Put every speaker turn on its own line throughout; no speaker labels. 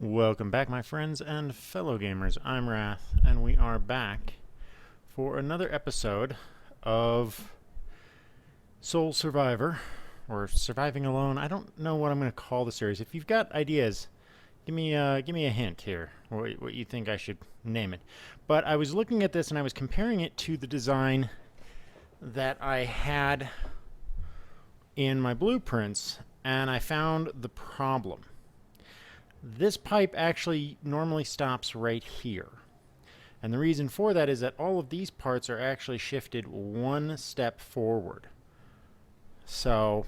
Welcome back, my friends and fellow gamers. I'm Wrath, and we are back for another episode of Soul Survivor, or Surviving Alone. I don't know what I'm going to call the series. If you've got ideas, give me a hint here, what you think I should name it. But I was looking at this and I was comparing it to the design that I had in my blueprints, and I found the problem. This pipe actually normally stops right here. And the reason for that is that all of these parts are actually shifted one step forward. So,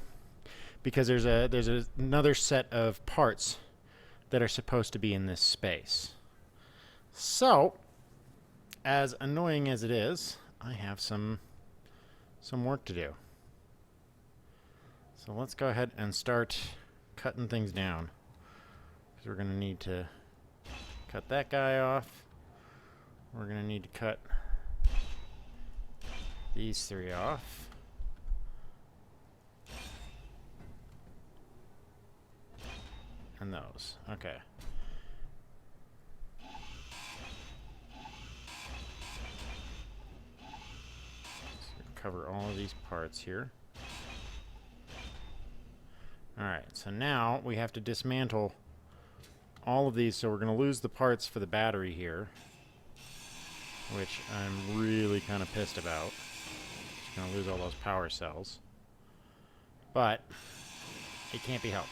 because there's another set of parts that are supposed to be in this space. So, as annoying as it is, I have some work to do. So let's go ahead and start cutting things down. We're going to need to cut that guy off. We're going to need to cut these three off. And those. Okay. So cover all of these parts here. Alright, so now we have to dismantle all of these, so we're going to lose the parts for the battery here, which I'm really kind of pissed about. Just going to lose all those power cells. But it can't be helped.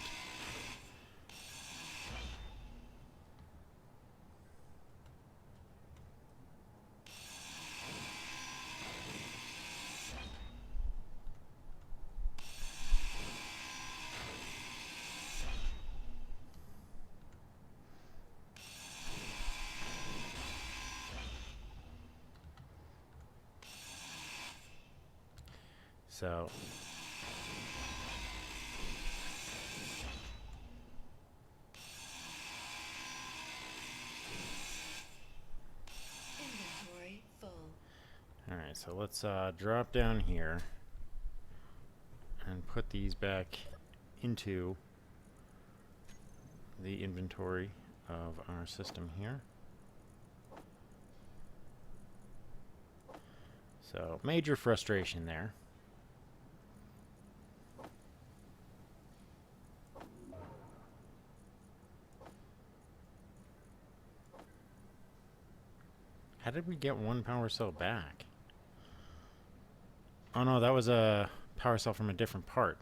So
inventory full.
all right, so let's drop down here and put these back into the inventory of our system here. So major frustration there. How did we get one power cell back? Oh no, that was a power cell from a different part.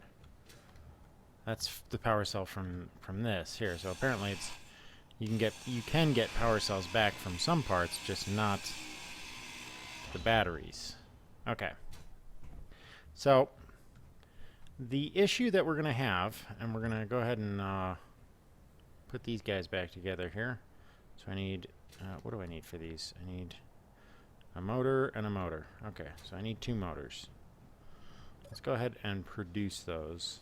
That's the power cell from this here. So apparently it's you can get power cells back from some parts, just not the batteries. Okay. So the issue that we're gonna have, and we're gonna go ahead and put these guys back together here. So I need what do I need for these? I need a motor and a motor. Okay, so I need two motors. Let's go ahead and produce those.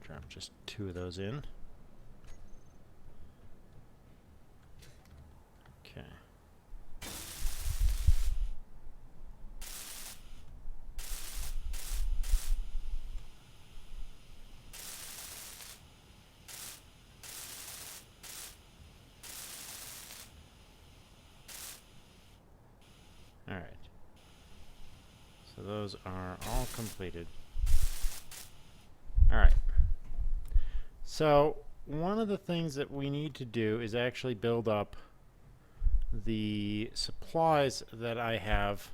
Drop just two of those in. Okay. All right. So those are all completed. All right. So one of the things that we need to do is actually build up the supplies that I have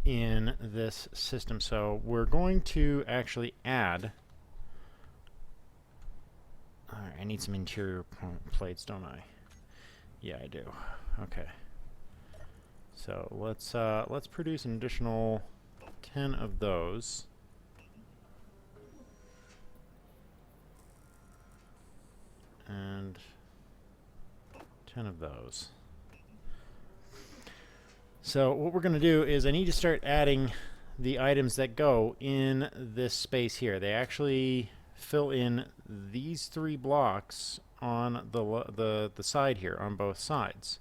in this system. So we're going to actually add. Alright, I need some interior plates, don't I? Yeah, I do. Okay. So let's produce an additional 10 of those. And 10 of those. So what we're going to do is I need to start adding the items that go in this space here. They actually fill in these three blocks on the side here, on both sides.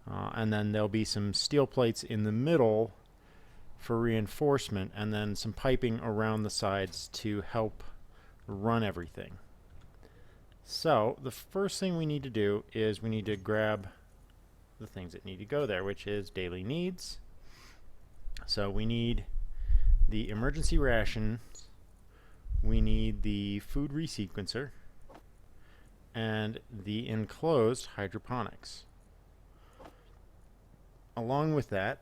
And then there'll be some steel plates in the middle for reinforcement, and then some piping around the sides to help run everything. So the first thing we need to do is we need to grab the things that need to go there, which is daily needs. So we need the emergency rations, we need the food resequencer, and the enclosed hydroponics. Along with that,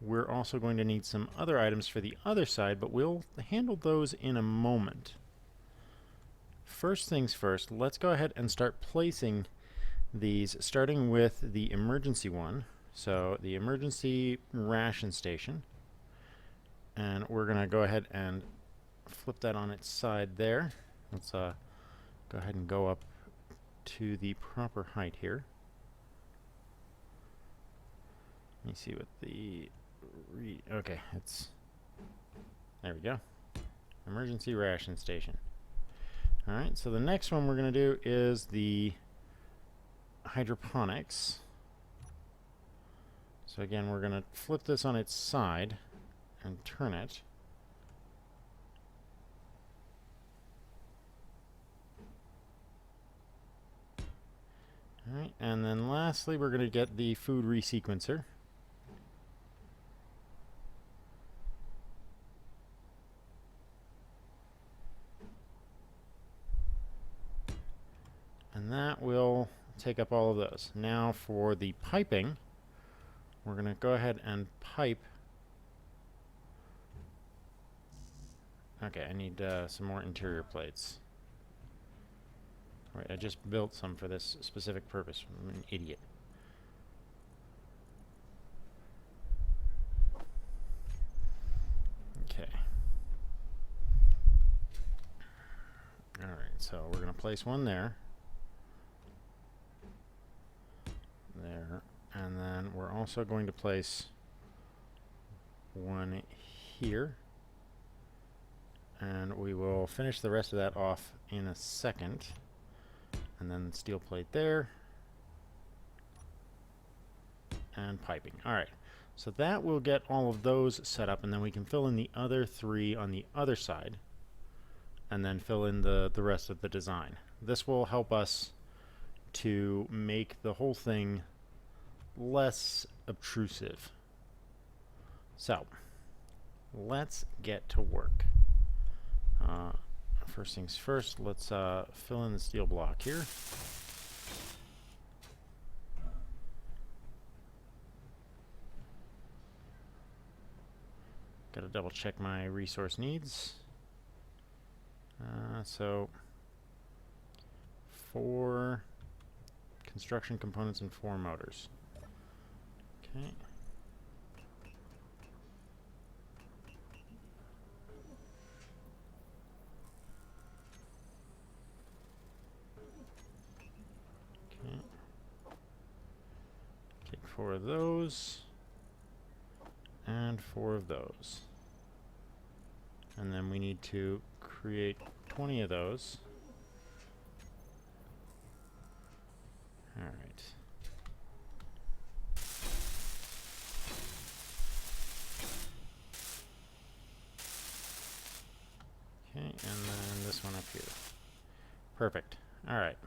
we're also going to need some other items for the other side, but we'll handle those in a moment. First things first, let's go ahead and start placing these, starting with the emergency one. So the emergency ration station. And we're going to go ahead and flip that on its side there. Let's go ahead and go up to the proper height here. Let me see what the... okay, it's... there we go. Emergency ration station. Alright, so the next one we're going to do is the hydroponics. So again, we're going to flip this on its side and turn it. Alright, and then lastly we're going to get the food resequencer. And that will take up all of those. Now for the piping, we're going to go ahead and pipe. Okay, I need some more interior plates. Alright, I just built some for this specific purpose. I'm an idiot. Okay. Alright, so we're going to place one there. There. And then we're also going to place one here. And we will finish the rest of that off in a second. And then steel plate there. And piping. Alright, so that will get all of those set up, and then we can fill in the other three on the other side. And then fill in the rest of the design. This will help us to make the whole thing less obtrusive. So, let's get to work. First things first, let's fill in the steel block here. Gotta double check my resource needs. So 4 construction components and 4 motors. Okay. Okay. Take 4 of those and 4 of those. And then we need to create 20 of those. All right. Okay, and then this one up here. Perfect. All right.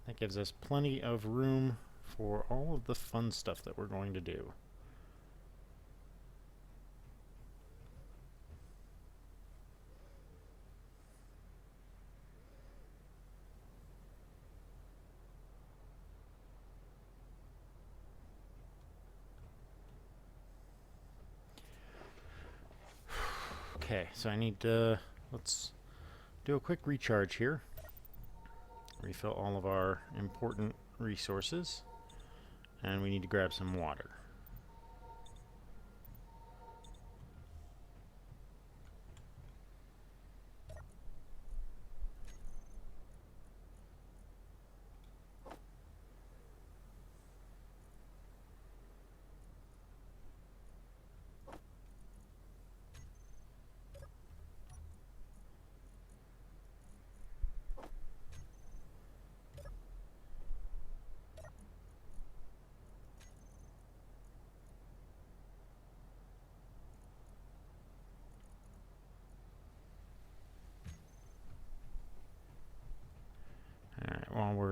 That gives us plenty of room for all of the fun stuff that we're going to do. Okay, so I need to, let's do a quick recharge here. Refill all of our important resources. And we need to grab some water.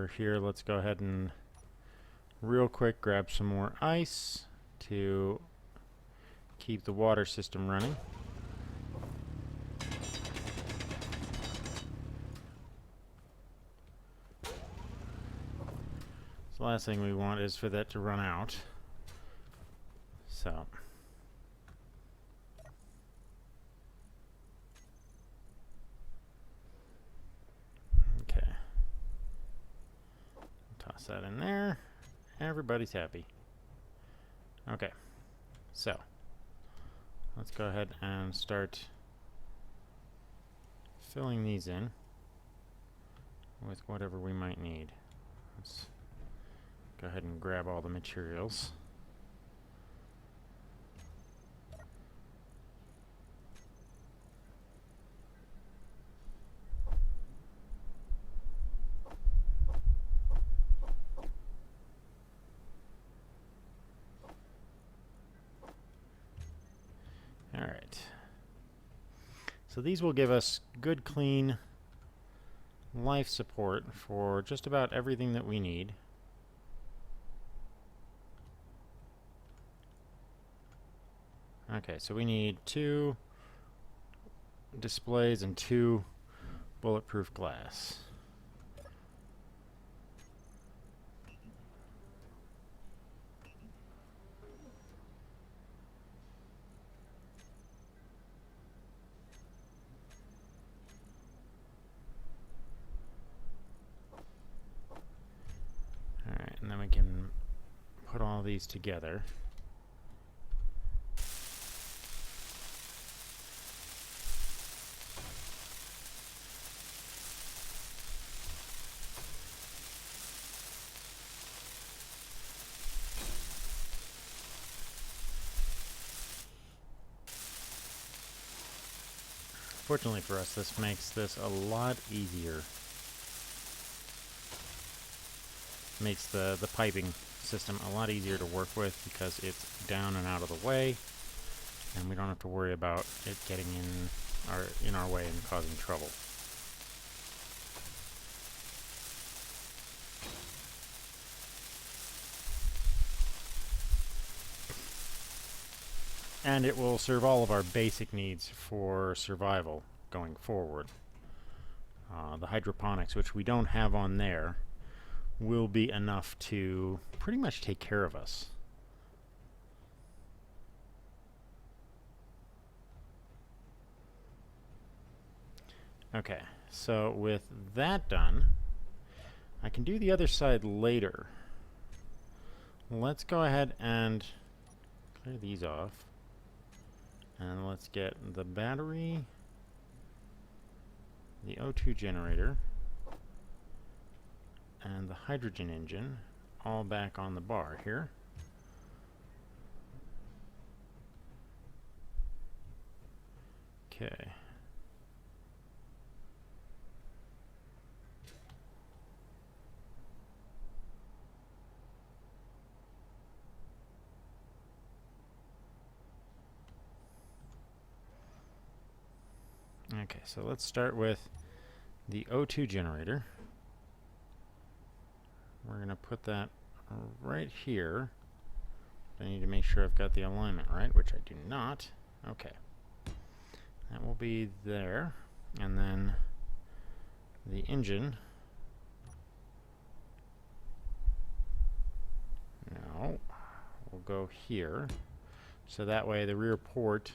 we're here, let's go ahead and real quick grab some more ice to keep the water system running. So the last thing we want is for that to run out. So okay. Toss that in there. Everybody's happy. Okay. So let's go ahead and start filling these in with whatever we might need. Let's go ahead and grab all the materials. Alright. So these will give us good, clean life support for just about everything that we need. Okay, so we need 2 displays and 2 bulletproof glass. Alright, and then we can put all these together. Fortunately for us, this makes this a lot easier. Makes the piping system a lot easier to work with because it's down and out of the way, and we don't have to worry about it getting in our way and causing trouble. And it will serve all of our basic needs for survival going forward. The hydroponics, which we don't have on there, will be enough to pretty much take care of us. Okay, so with that done, I can do the other side later. Let's go ahead and clear these off. And let's get the battery, the O2 generator, and the hydrogen engine all back on the bar here. Okay. Okay, so let's start with the O2 generator. We're going to put that right here. I need to make sure I've got the alignment right, which I do not. Okay. That will be there. And then the engine. No. Will go here. So that way the rear port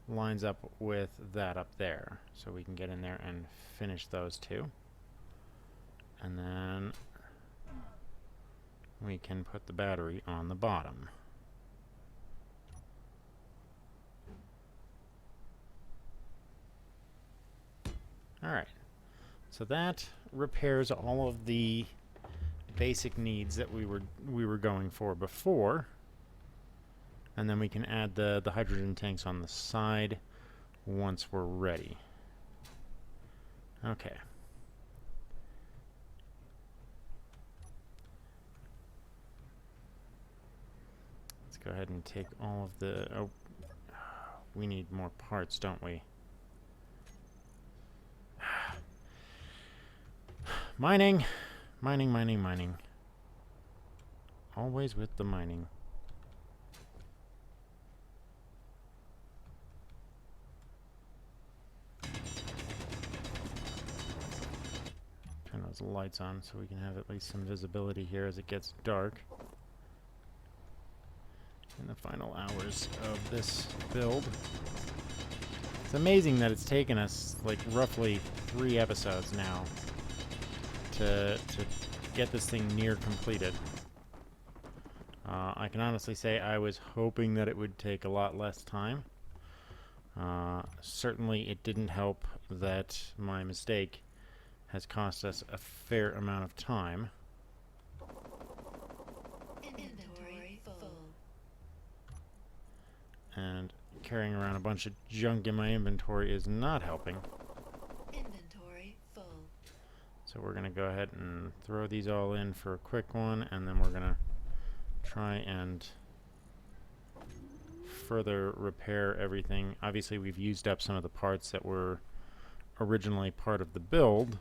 lines up with that up there. So we can get in there and finish those two. And then we can put the battery on the bottom. Alright, so that repairs all of the basic needs that we were going for before. And then we can add the hydrogen tanks on the side once we're ready. Okay. Let's go ahead and take all of the... Oh, we need more parts, don't we? Mining. Mining, mining, mining. Always with the mining. Turn those lights on so we can have at least some visibility here as it gets dark. In the final hours of this build. It's amazing that it's taken us like roughly 3 episodes now to get this thing near completed. I can honestly say I was hoping that it would take a lot less time. Certainly it didn't help that my mistake has cost us a fair amount of time.
Inventory full.
And carrying around a bunch of junk in my inventory is not helping.
Inventory full.
So we're going to go ahead and throw these all in for a quick one, and then we're going to try and further repair everything. Obviously we've used up some of the parts that were originally part of the build,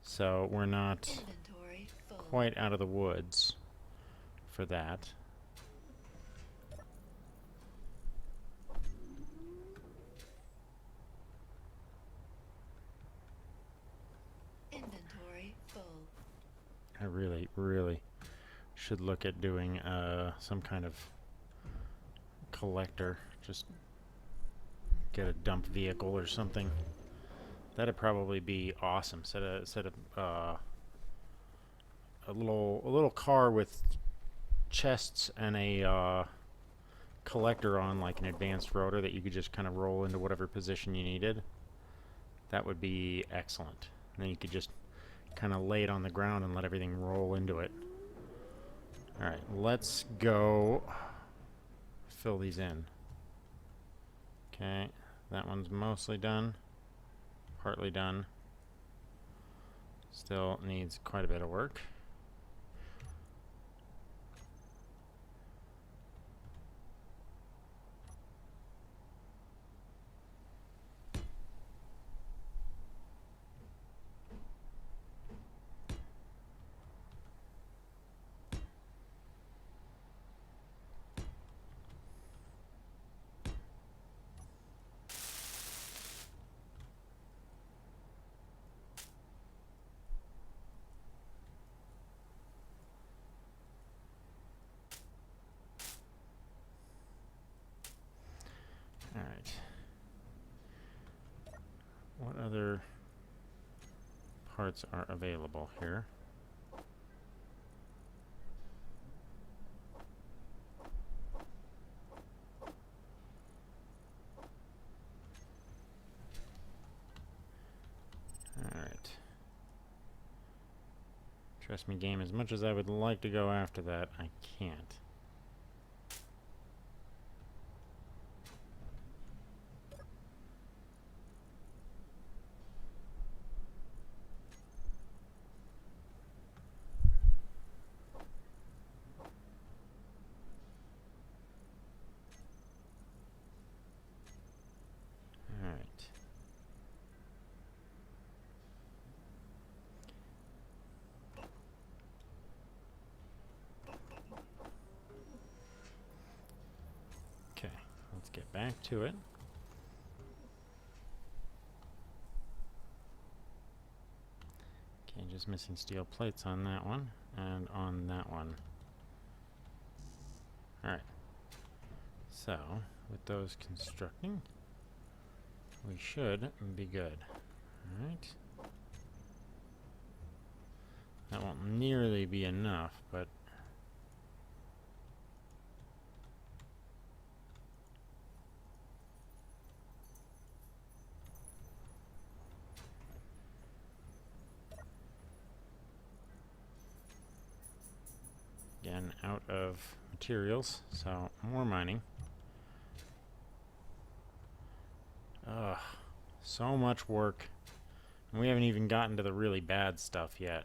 so we're not quite out of the woods for that.
Inventory full.
I really should look at doing some kind of collector. Just get a dump vehicle or something. That'd probably be awesome. Set a little car with chests and a collector on, like an advanced rotor that you could just kind of roll into whatever position you needed. That would be excellent. And then you could just kind of lay it on the ground and let everything roll into it. Alright, let's go fill these in. Okay, that one's mostly done. Partly done. Still needs quite a bit of work. Alright. What other parts are available here? Alright. Trust me, game, as much as I would like to go after that, I can't. Alright. Okay, let's get back to it. Okay, just missing steel plates on that one, and on that one. Alright. So, with those constructing, we should be good. Alright. That won't nearly be enough, but again, out of materials, so more mining. Ugh, so much work. And we haven't even gotten to the really bad stuff yet.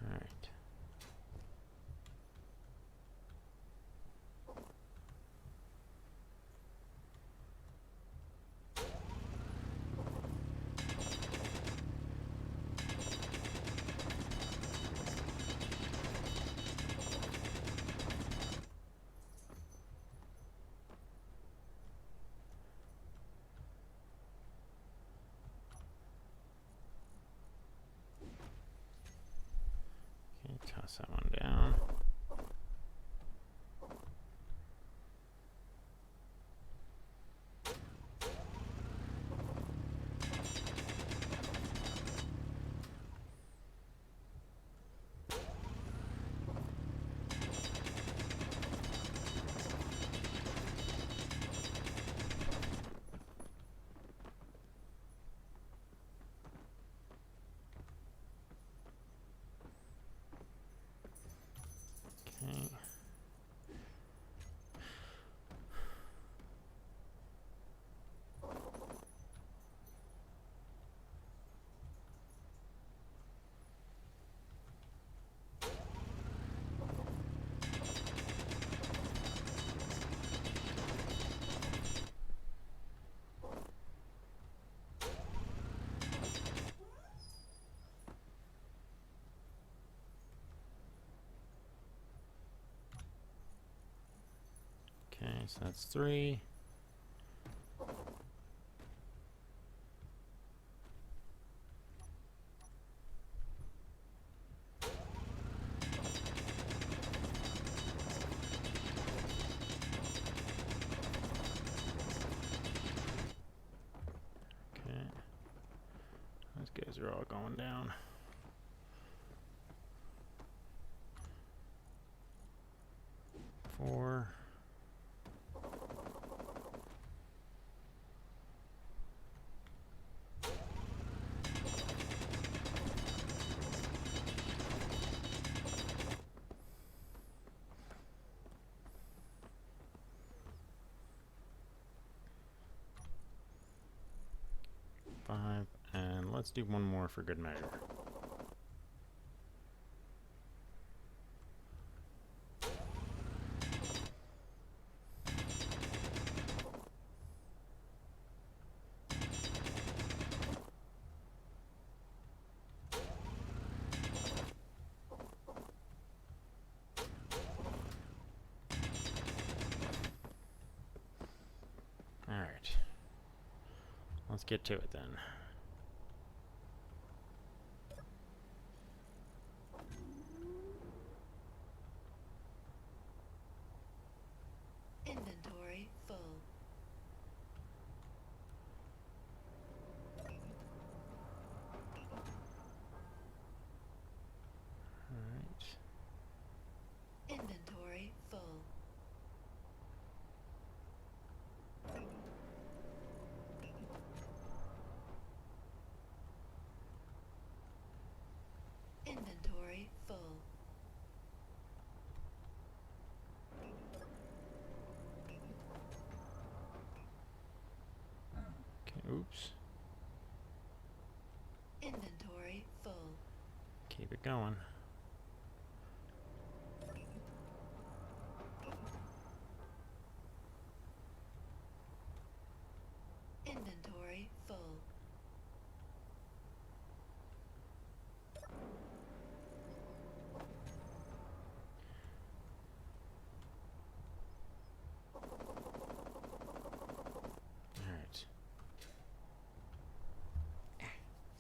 Alright. Okay, so that's 3. Okay. Those guys are all going down. Four. Five, and let's do one more for good measure. Alright. Let's get to it then.
Inventory full.
Alright.
Inventory full. Inventory full.
Okay, oops.
Inventory full.
Keep it going.
Inventory full.
Alright.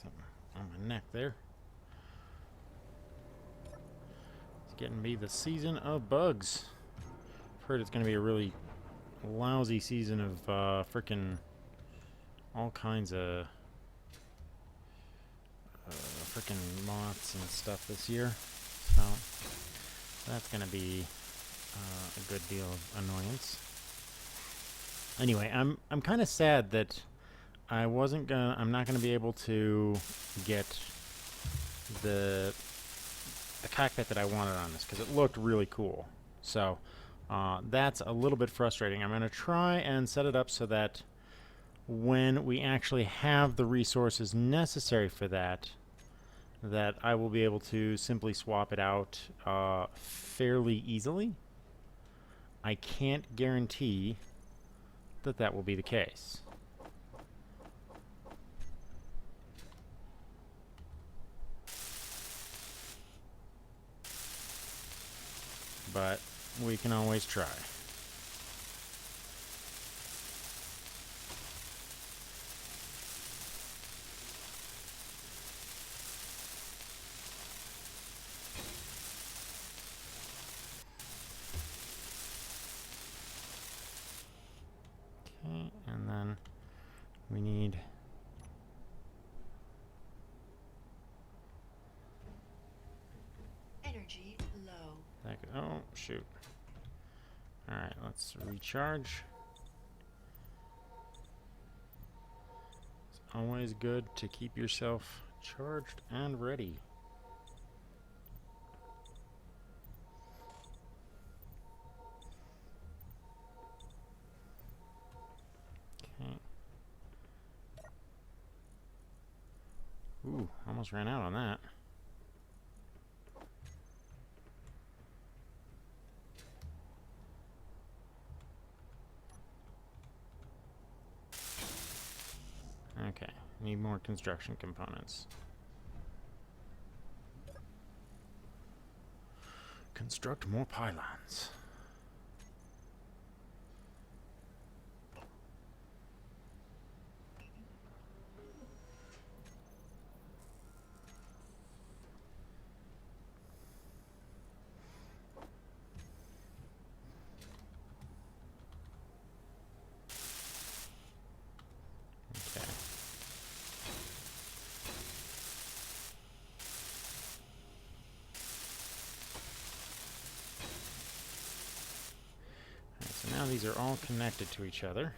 Something on my neck there. It's getting to be the season of bugs. I've heard it's going to be a really lousy season of frickin' all kinds of frickin' moths and stuff this year. So that's going to be a good deal of annoyance. Anyway, I'm kind of sad that I'm not gonna be able to get the cockpit that I wanted on this because it looked really cool. So that's a little bit frustrating. I'm gonna try and set it up so that when we actually have the resources necessary for that, that I will be able to simply swap it out fairly easily. I can't guarantee that that will be the case. But we can always try. Okay, and then we need
Energy low.
that. Oh, shoot. Alright, let's recharge. It's always good to keep yourself charged and ready. Okay. Ooh, almost ran out on that. Okay, need more construction components. Construct more pylons. now these are all connected to each other.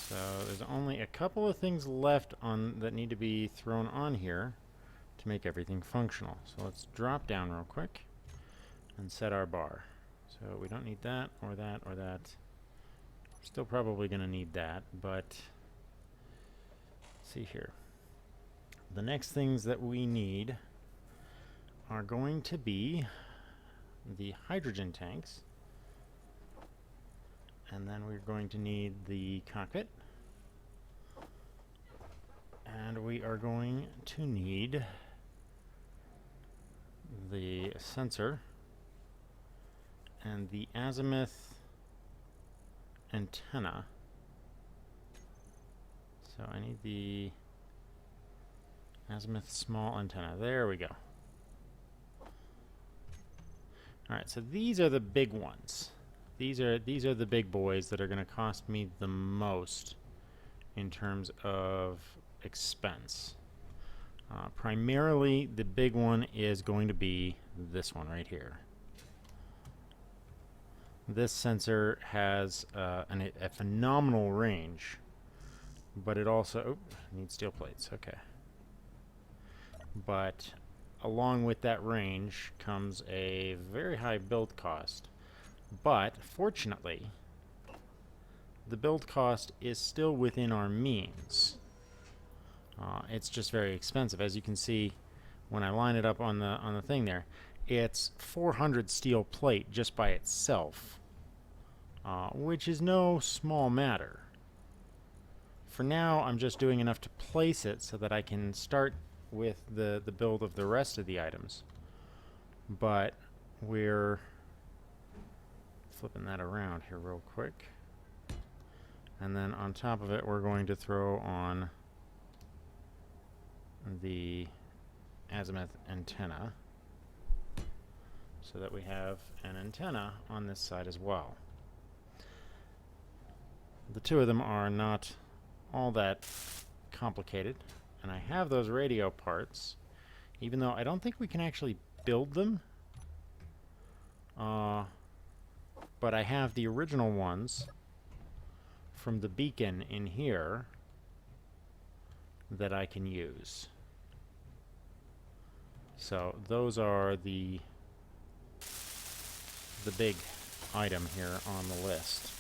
So there's only a couple of things left on that need to be thrown on here to make everything functional. So let's drop down real quick and set our bar. So we don't need that or that or that. Still probably going to need that, but let's see here. The next things that we need are going to be the hydrogen tanks. And then we're going to need the cockpit. And we are going to need the sensor and the azimuth antenna. So I need the azimuth small antenna. There we go. Alright, so these are the big ones. These are the big boys that are going to cost me the most in terms of expense. Primarily, the big one is going to be this one right here. This sensor has a phenomenal range, but it also needs steel plates. Okay. But along with that range comes a very high build cost. But fortunately, the build cost is still within our means. It's just very expensive. As you can see, when I line it up on the thing there, it's 400 steel plate just by itself, which is no small matter. For now, I'm just doing enough to place it so that I can start with the build of the rest of the items. But we're flipping that around here real quick. And then on top of it, we're going to throw on the azimuth antenna so that we have an antenna on this side as well. The two of them are not all that complicated, and I have those radio parts, even though I don't think we can actually build them. But I have the original ones from the beacon in here that I can use. So those are the big item here on the list.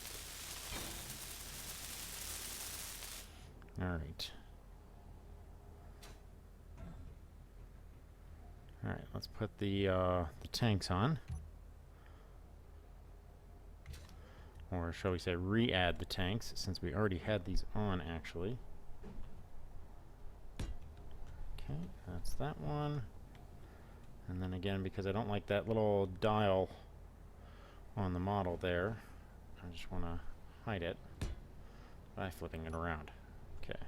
Alright. Alright, let's put the tanks on. Or shall we say re-add the tanks, since we already had these on actually. Okay, that's that one. And then again, because I don't like that little dial on the model there, I just want to hide it by flipping it around. Okay.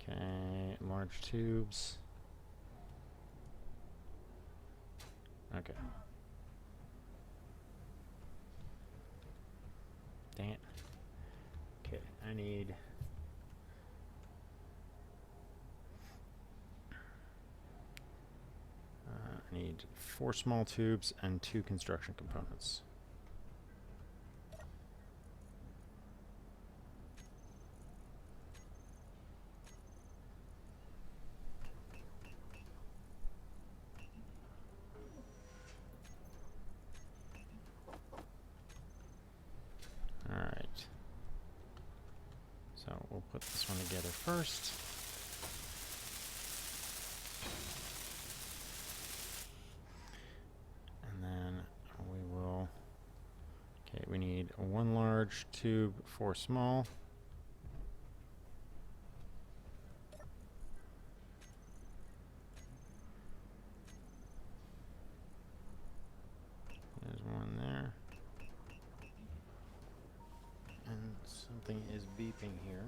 Okay, large tubes. Okay. Dang it. Okay, I need... I need 4 small tubes and 2 construction components. Alright. So we'll put this one together first. And then we will... Okay, we need 1 large tube, 4 small. There's one there. And something is beeping here.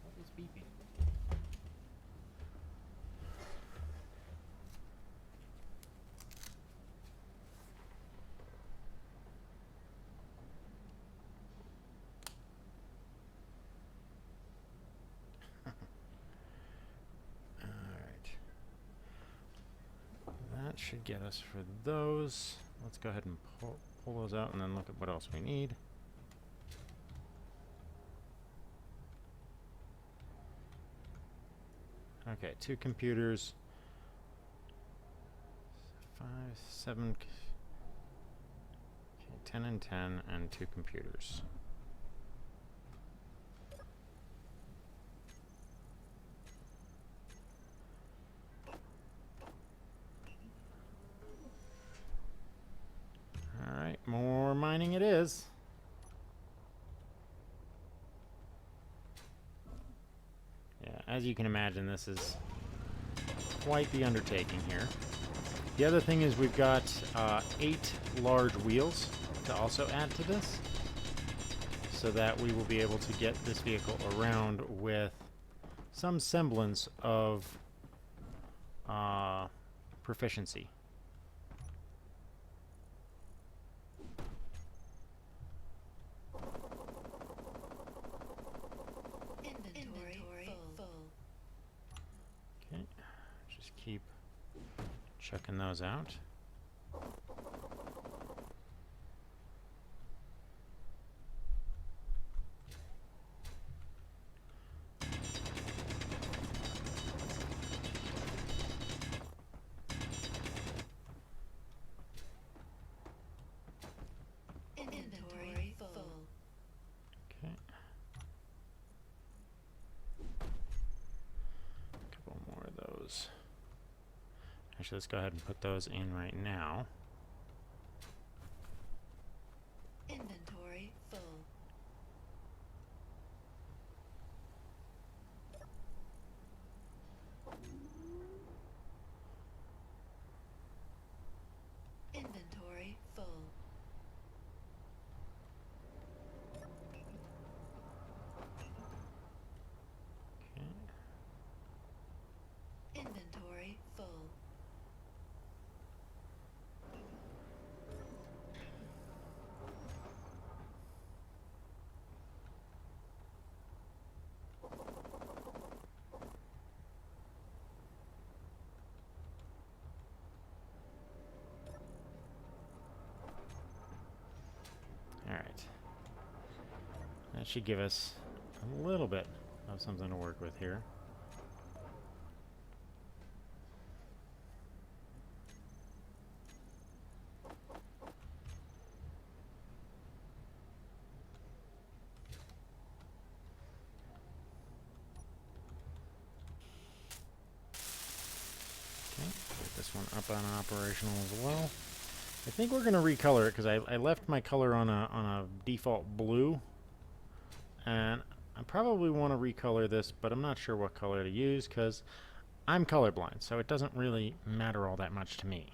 What is beeping? Alright. should get us for those. Let's go ahead and pull those out and then look at what else we need. Okay, 2 computers. 5, 7, okay, 10 and 10, and 2 computers. Alright, more mining it is. Yeah, as you can imagine, this is quite the undertaking here. The other thing is we've got 8 large wheels to also add to this, so that we will be able to get this vehicle around with some semblance of proficiency.
Inventory full.
Okay, just keep checking those out.
Inventory full.
Okay. A couple more of those. Actually, let's go ahead and put those in right now.
Inventory full. Inventory full.
Okay.
Inventory full.
All right. That should give us a little bit of something to work with here. Okay, get this one up and operational as well. I think we're gonna recolor it because I left my color on a default blue, and I probably want to recolor this, but I'm not sure what color to use because I'm colorblind, so it doesn't really matter all that much to me.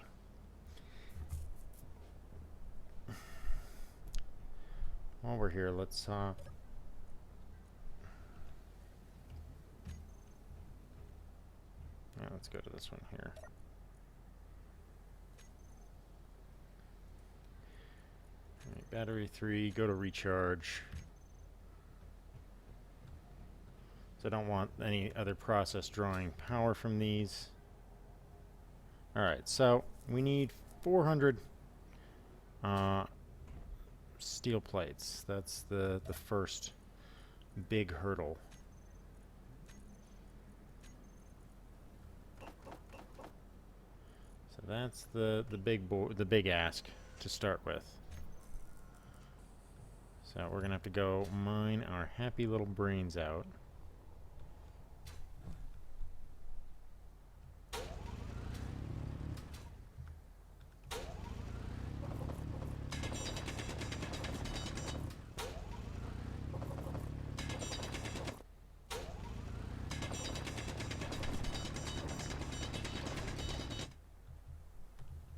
While we're here, let's yeah, let's go to this one here. All right, battery 3, go to recharge. So I don't want any other process drawing power from these. All right, so we need 400 steel plates. That's the first big hurdle. So that's the big ask to start with. So we're gonna have to go mine our happy little brains out.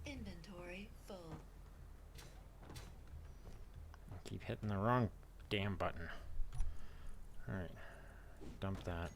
Inventory full.
Keep hitting the wrong damn button. Alright, dump that.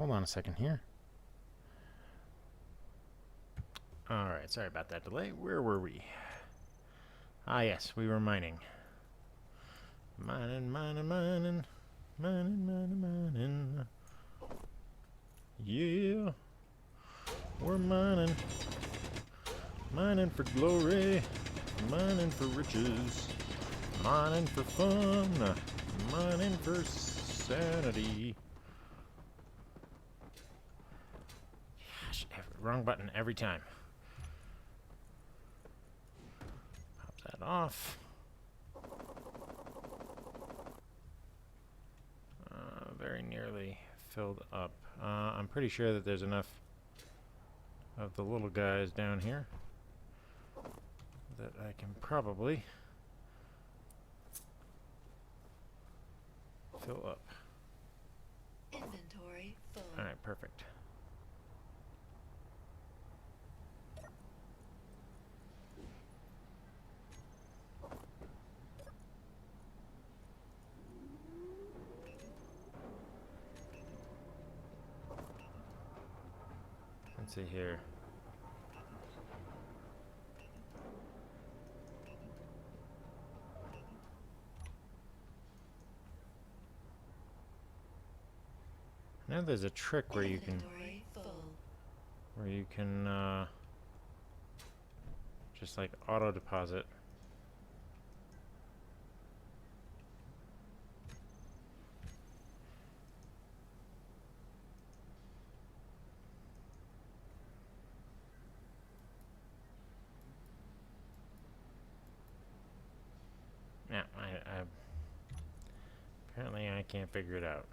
hold on a second here. Alright, sorry about that delay. Where were we? Ah, yes, we were mining. Mining, mining, mining. Mining, mining, mining. Yeah. We're mining. Mining for glory. Mining for riches. Mining for fun. Mining for sanity. Gosh, wrong button every time. Pop that off. Very nearly filled up. I'm pretty sure that there's enough of the little guys down here that I can probably fill up.
Inventory full.
Alright, perfect. Let's see here. Now there's a trick where
Inventory full.
you can just like auto deposit. Yeah, I apparently I can't figure it out.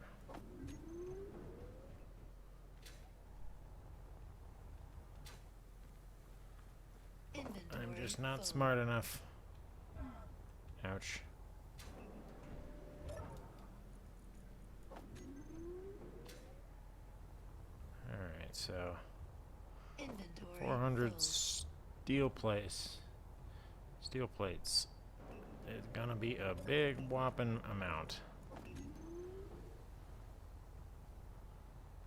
Inventory
I'm just not
full.
smart enough. Ouch. Alright, so
Inventory
400
full.
steel plates. Steel plates. It's gonna be a big whopping amount.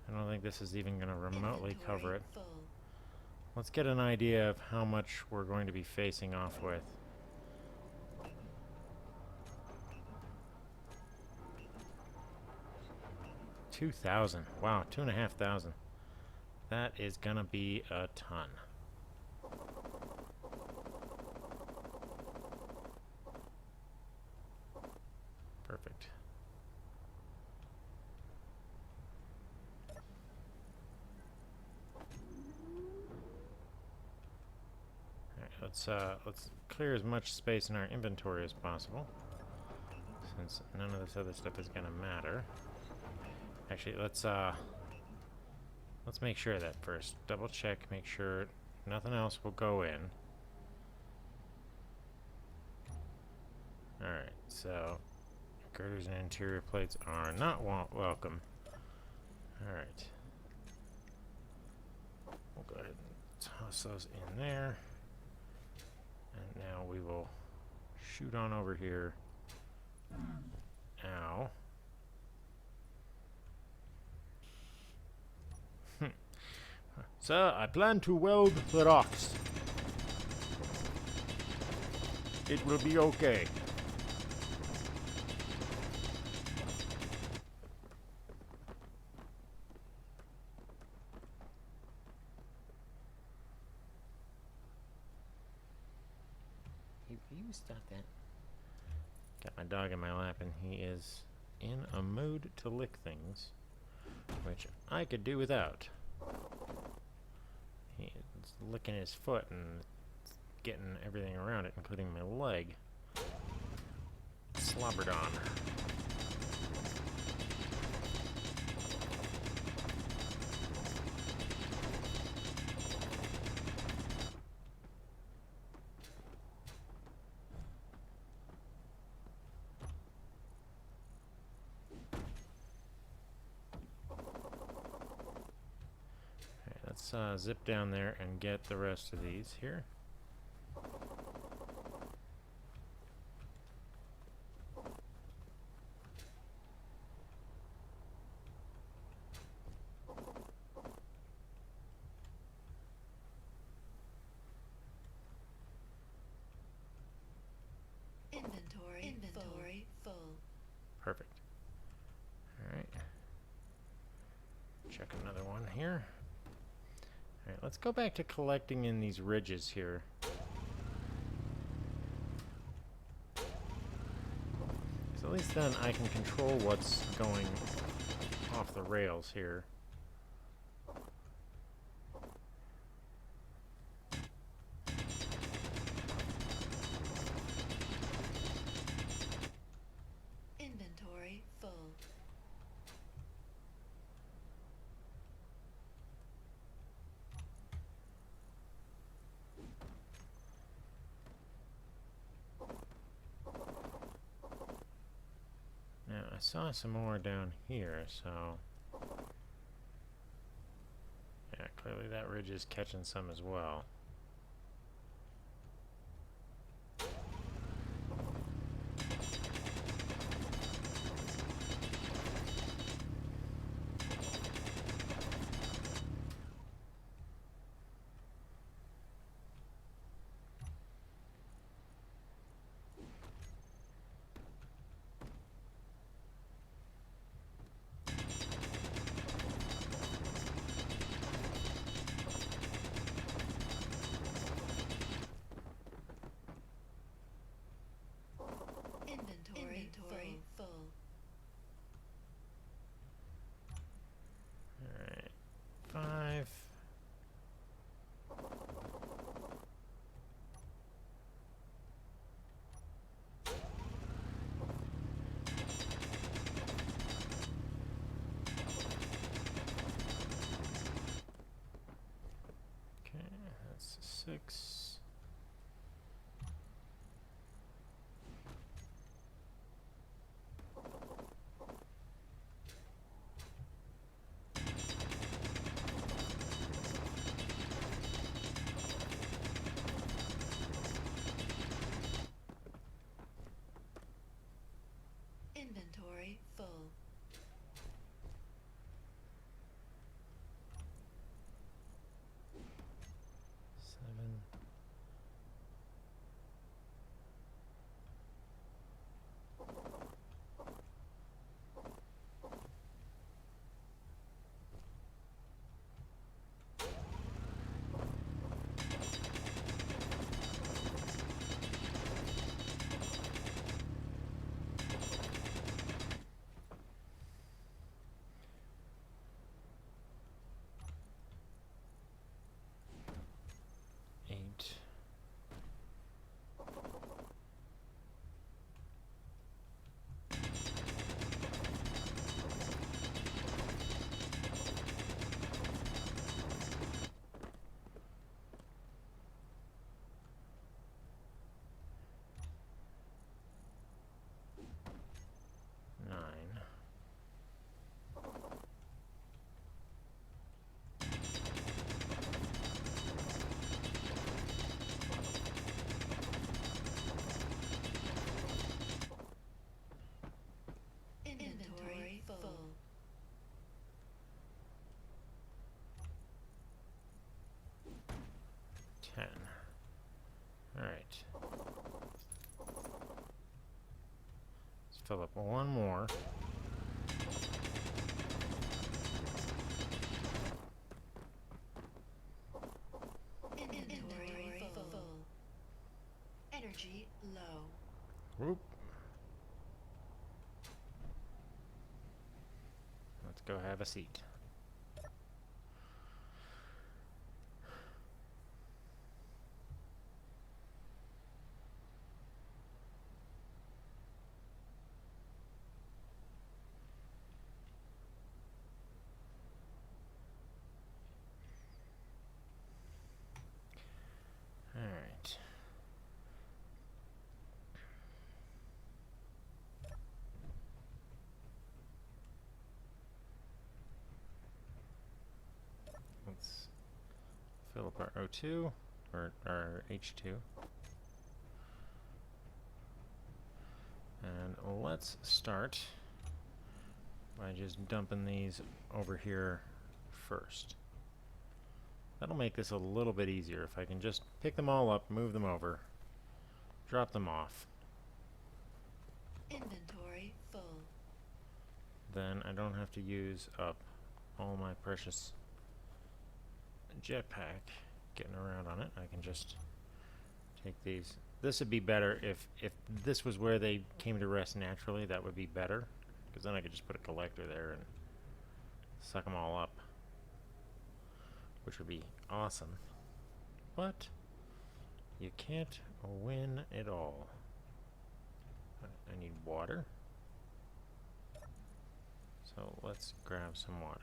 I don't think this is even gonna remotely cover it.
Full.
Let's get an idea of how much we're going to be facing off with. $2,000. Wow, 2,500. That is gonna be a ton. Perfect. Alright, let's clear as much space in our inventory as possible, since none of this other stuff is gonna matter. Actually, let's make sure of that first. Double check, make sure nothing else will go in. Alright, so girders and interior plates are not welcome. Alright. We'll go ahead and toss those in there. And now we will shoot on over here. Ow. Sir, I plan to weld the rocks. It will be okay. You stop that. Got my dog in my lap and he is in a mood to lick things, which I could do without. He's licking his foot and getting everything around it, including my leg. Slobbered on. Let's zip down there and get the rest of these here. check another one here. Alright, let's go back to collecting in these ridges here. So at least then I can control what's going off the rails here.
Inventory full.
Now, I saw some more down here, so... yeah, clearly that ridge is catching some as well.
Inventory full.
Alright, 5. Okay, that's 6.
Inventory full.
Seven. Eight. Nine.
Inventory full.
Ten. Alright. Let's fill up one more.
Inventory full. Energy low.
Whoop. Let's go have a seat. Alright. Let's fill up our O2, or our H2. And let's start by just dumping these over here first. That'll make this a little bit easier if I can just pick them all up, move them over, drop them off.
Inventory full.
Then I don't have to use up all my precious jetpack getting around on it. I can just take these. This would be better if this was where they came to rest naturally. That would be better, because then I could just put a collector there and suck them all up, which would be awesome. But you can't win it all. I need water. So let's grab some water.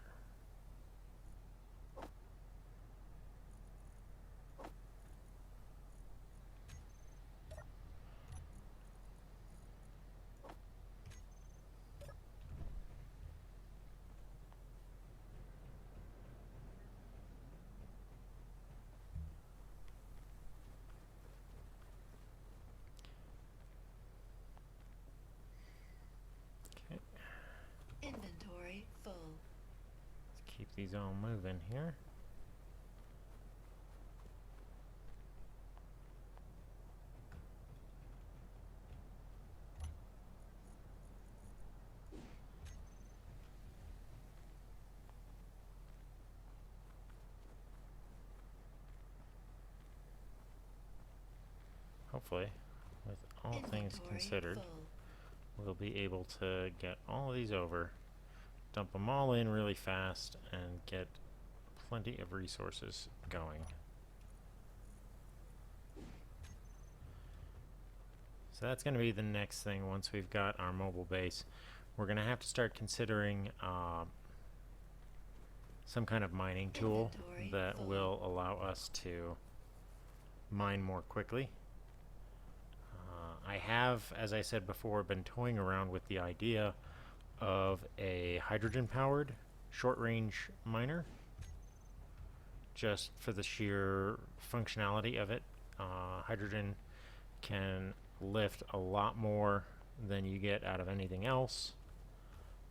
Okay.
Inventory full.
Let's keep these all moving here. Hopefully, with all things
Inventory
considered,
full.
we'll be able to get all of these over, dump them all in really fast, and get plenty of resources going. So that's going to be the next thing once we've got our mobile base. We're going to have to start considering some kind of mining tool
Inventory
that
full.
will allow us to mine more quickly. I have, as I said before, been toying around with the idea of a hydrogen-powered short-range miner, just for the sheer functionality of it. Hydrogen can lift a lot more than you get out of anything else,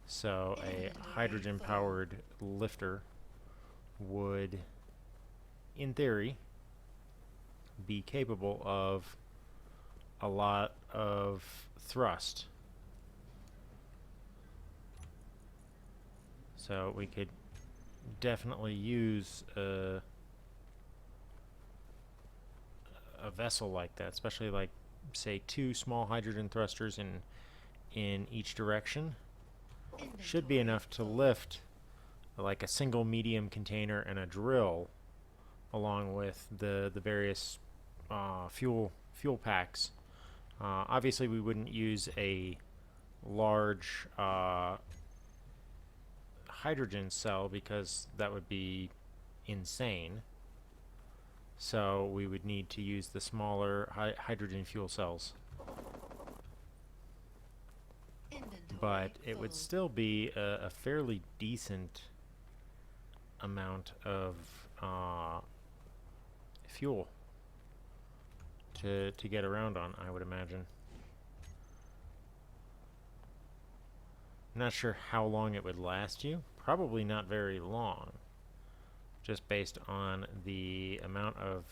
so a hydrogen-powered lifter would, in theory, be capable of a lot of thrust. So we could definitely use a vessel like that, especially like, say, 2 small hydrogen thrusters in each direction. Should be enough to lift like a single medium container and a drill, along with the various fuel packs. Obviously, we wouldn't use a large hydrogen cell because that would be insane. So we would need to use the smaller hydrogen fuel cells. But it would still be a fairly decent amount of fuel to get around on, I would imagine. I'm not sure how long it would last you. Probably not very long, just based on the amount of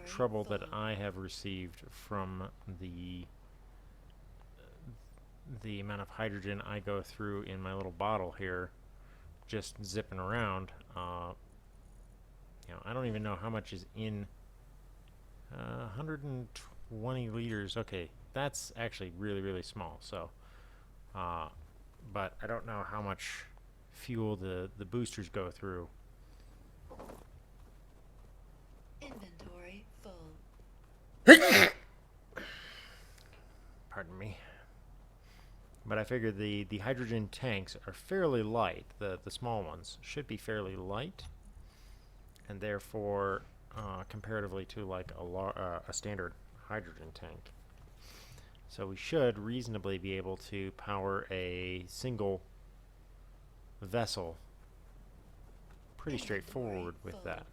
trouble that I have received from the amount of hydrogen I go through in my little bottle here, just zipping around. I don't even know how much is in 120 liters. Okay, that's actually really, really small. So, but I don't know how much fuel the boosters go through.
Inventory full.
Pardon me. But I figure the hydrogen tanks are fairly light. The small ones should be fairly light, and therefore comparatively to like a standard hydrogen tank. So we should reasonably be able to power a single vessel pretty straightforward with that.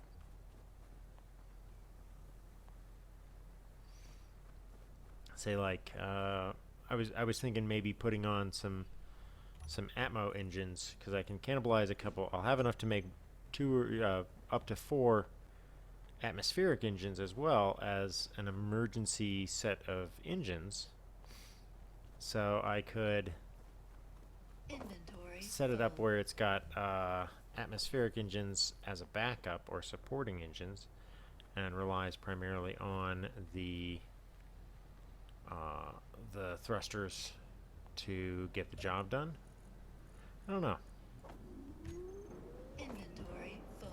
Say like I was thinking maybe putting on some Atmo engines, because I can cannibalize a couple. I'll have enough to make 2 or up to 4 atmospheric engines, as well as an emergency set of engines. So I could set it up
full.
where it's got atmospheric engines as a backup or supporting engines, and relies primarily on the thrusters to get the job done. I don't know.
Inventory full.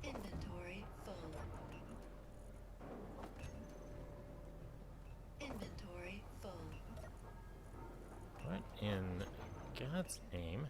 Inventory full. Inventory full.
What in God's name?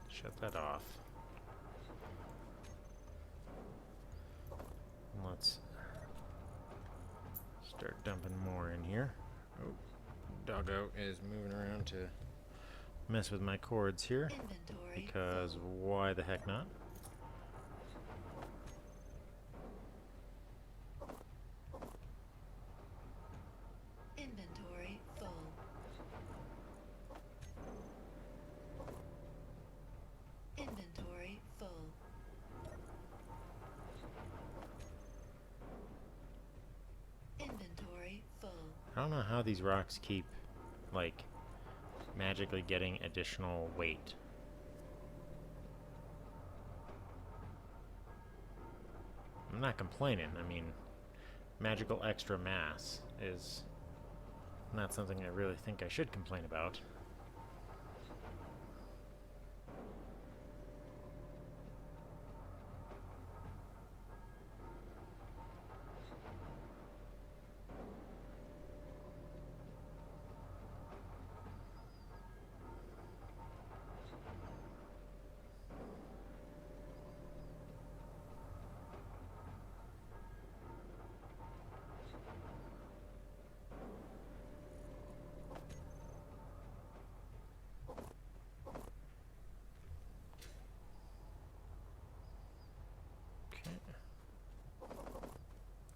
Shut that off. Let's start dumping more in here. Oh, doggo is moving around to mess with my cords here,
Inventory
because
full.
why the heck not?
Inventory full. Inventory full. Inventory full.
I don't know how these rocks keep, like, magically getting additional weight. I'm not complaining. I mean, magical extra mass is not something I really think I should complain about.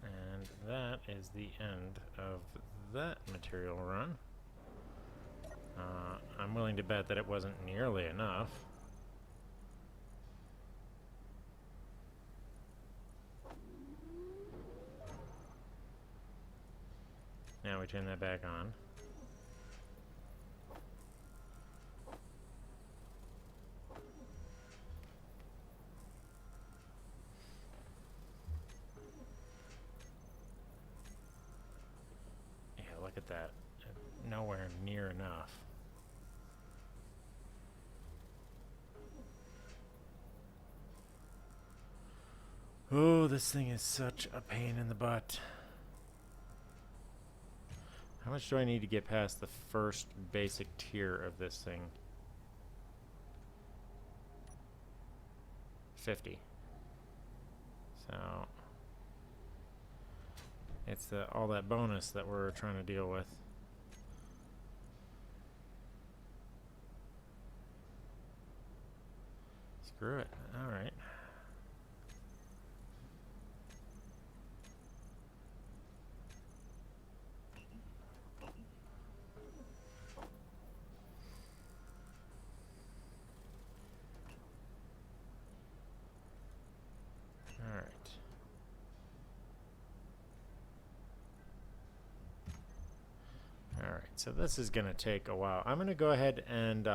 And that is the end of that material run. I'm willing to bet that it wasn't nearly enough. Now we turn that back on. Yeah, look at that. Nowhere near enough. Oh, this thing is such a pain in the butt. How much do I need to get past the first basic tier of this thing? 50. So it's all that bonus that we're trying to deal with. Screw it. All right. All right. All right. So this is going to take a while. I'm going to go ahead and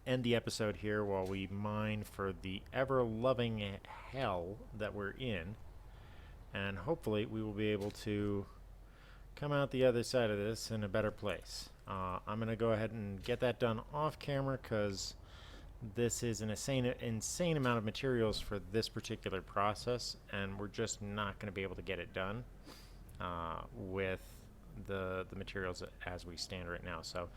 end the episode here while we mine for the ever-loving hell that we're in. And hopefully we will be able to come out the other side of this in a better place. I'm going to go ahead and get that done off camera because this is an insane amount of materials for this particular process, and we're just not going to be able to get it done with the materials as we stand right now. So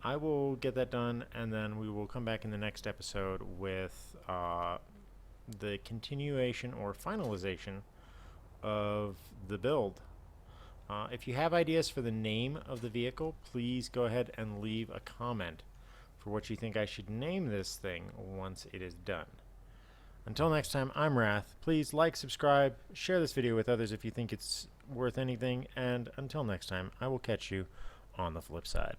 I will get that done, and then we will come back in the next episode with the continuation or finalization of the build. If you have ideas for the name of the vehicle, please go ahead and leave a comment for what you think I should name this thing once it is done. Until next time, I'm Wrath. Please like, subscribe, share this video with others if you think it's worth anything, and until next time, I will catch you on the flip side.